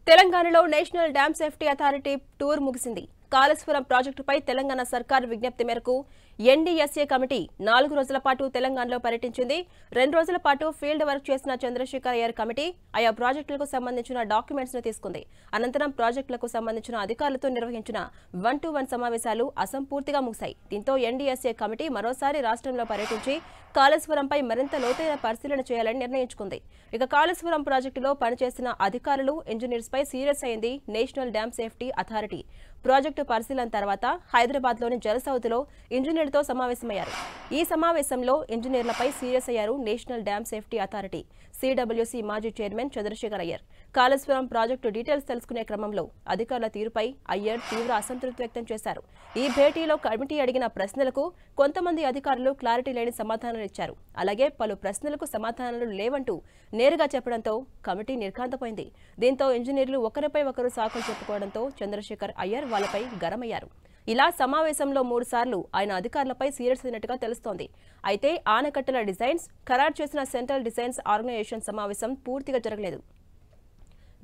తెలంగాణలో national dam safety authority tour ముగిసింది. కాళేశ్వరం ప్రాజెక్టుపై తెలంగాణ సర్కార్ విజ్ఞప్తి మేరకు ఎన్డీఎస్ఏ కమిటీ 4 రోజుల పాటు తెలంగాణలో పర్యటించింది. 2 రోజుల పాటు ఫీల్డ్ వర్క్ చేసిన చంద్రశేఖర్ అయ్యర్ కమిటీ ఆయా ప్రాజెక్టులకు సంబంధించిన డాక్యుమెంట్స్ ను తీసుకుంది. అనంతరం ప్రాజెక్టులకు సంబంధించిన అధికారులతో నిర్వహించిన 1-to-1 సమావేశాలు అసంపూర్తిగా ముగిశాయి. దీంతో ఎన్డీఎస్ఏ కమిటీ మరోసారి రాష్ట్రంలో పర్యటించి కాళేశ్వరంపై మరింత లోతైన పరిశీలన చేయాలని నిర్ణయించుకుంది. ఇక కాళేశ్వరం ప్రాజెక్టులో పనిచేసిన అధికారులు, ఇంజనీర్స్ పై సీరియస్ అయింది national dam safety authority. Project పరిశీలన తర్వాత హైదరాబాద్లోని జలసౌధలో ఇంజనీర్లతో సమావేశమయ్యారు. ఈ సమావేశంలో ఇంజనీర్లపై సీరియస్ అయ్యారు national dam safety authority CWC మాజీ chairman Chandrashekhar Iyer. Kaleshwaram project details తెలుసుకునే క్రమంలో అధికారుల తీరుపై అయ్యర్ తీవ్ర అసంతృప్తి వ్యక్తం చేశారు. ఈ భేటీలో కమిటీ అడిగిన ప్రశ్నలకు కొంతమంది అధికారులు క్లారిటీ లేని సమాధానాలు ఇచ్చారు. అలాగే పలు ప్రశ్నలకు సమాధానాలు లేవంటూ నేరుగా చెప్పడంతో కమిటీ నిర్ఘాంతపోయింది. దీంతో ఇంజనీర్లు ఒకరిపై ఒకరు సాకులు చెప్పుకోవడంతో చంద్రశేఖర్ అయ్యర్ వాళ్లపై గరమయ్యారు. ఇలా సమావేశంలో 3 సార్లు ఆయన అధికారులపై సీరియస్ అయినట్టుగా తెలుస్తోంది. అయితే ఆనకట్టల డిజైన్స్ ఖరారు చేసిన సెంట్రల్ డిజైన్స్ ఆర్గనైజేషన్ సమావేశం పూర్తిగా జరగలేదు.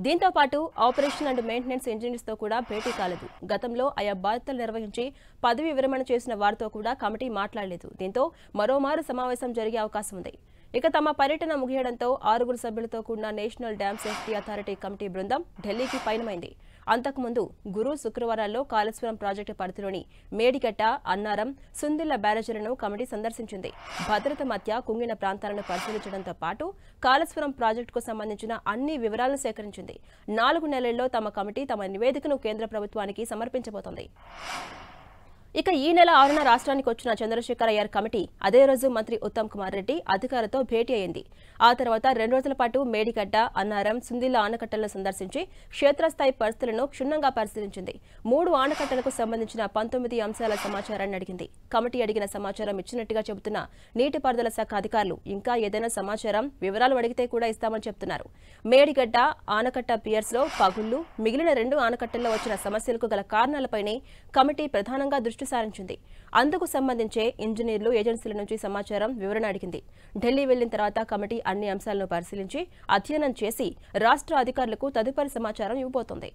దీంతో పాటు ఆపరేషన్ అండ్ మెయింటెనెన్స్ ఇంజనీర్స్ తో కూడా భేటీ కాలేదు. గతంలో ఆయా బాధ్యతలు నిర్వహించి పదవి విరమణ చేసిన వారితో కూడా కమిటీ మాట్లాడలేదు. దీంతో మరోమారు సమావేశం జరిగే అవకాశం ఉంది. ఇక తమ పర్యటన ముగియడంతో 6 సభ్యులతో కూడిన national dam safety authority committee బృందం ఢిల్లీకి పయనమైంది. అంతకుముందు గురు శుక్రవారాల్లో కాళేశ్వరం ప్రాజెక్టు పరిధిలోని మేడిగడ్డ, అన్నారం, సుందిళ్ల బ్యారేజీలను కమిటీ సందర్శించింది. భద్రత మధ్య కుంగిన ప్రాంతాలను పరిశీలించడంతో పాటు కాళేశ్వరం ప్రాజెక్టుకు సంబంధించిన అన్ని వివరాలను సేకరించింది. 4 నెలల్లో తమ కమిటీ తమ నివేదికను కేంద్ర ప్రభుత్వానికి సమర్పించబోతోంది. ఇక ఈ నెల 6న రాష్ట్రానికి వచ్చిన చంద్రశేఖర్ అయ్యర్ కమిటీ అదే రోజు మంత్రి ఉత్తమ్ కుమార్ రెడ్డి అధికారులతో భేటీ అయింది. ఆ తర్వాత 2 రోజుల పాటు మేడిగడ్డ, అన్నారం, సుందిళ్ల ఆనకట్టలను సందర్శించి క్షేత్రస్థాయి పరిస్థితులను క్షుణ్ణంగా పరిశీలించింది. 3 ఆనకట్టలకు సంబంధించిన 19 అంశాల సమాచారాన్ని అడిగింది. కమిటీ అడిగిన సమాచారం ఇచ్చినట్టుగా చెబుతున్న నీటిపారుదల శాఖ అధికారులు ఇంకా ఏదైనా సమాచారం, వివరాలు అడిగితే కూడా ఇస్తామని చెబుతున్నారు. మేడిగడ్డ ఆనకట్ట పియర్స్ లో పగుళ్లు, మిగిలిన 2 ఆనకట్టల్లో వచ్చిన సమస్యలకు గల కారణాలపైనే కమిటీ ప్రధానంగా దృష్టి సారించింది. అందుకు సంబంధించే ఇంజనీర్లు, ఏజెన్సీల నుంచి సమాచారం, వివరణ అడిగింది. ఢిల్లీ వెళ్లిన తర్వాత కమిటీ అన్ని అంశాలను పరిశీలించి అధ్యయనం చేసి రాష్ట్ర అధికారులకు తదుపరి సమాచారం ఇవ్వబోతోంది.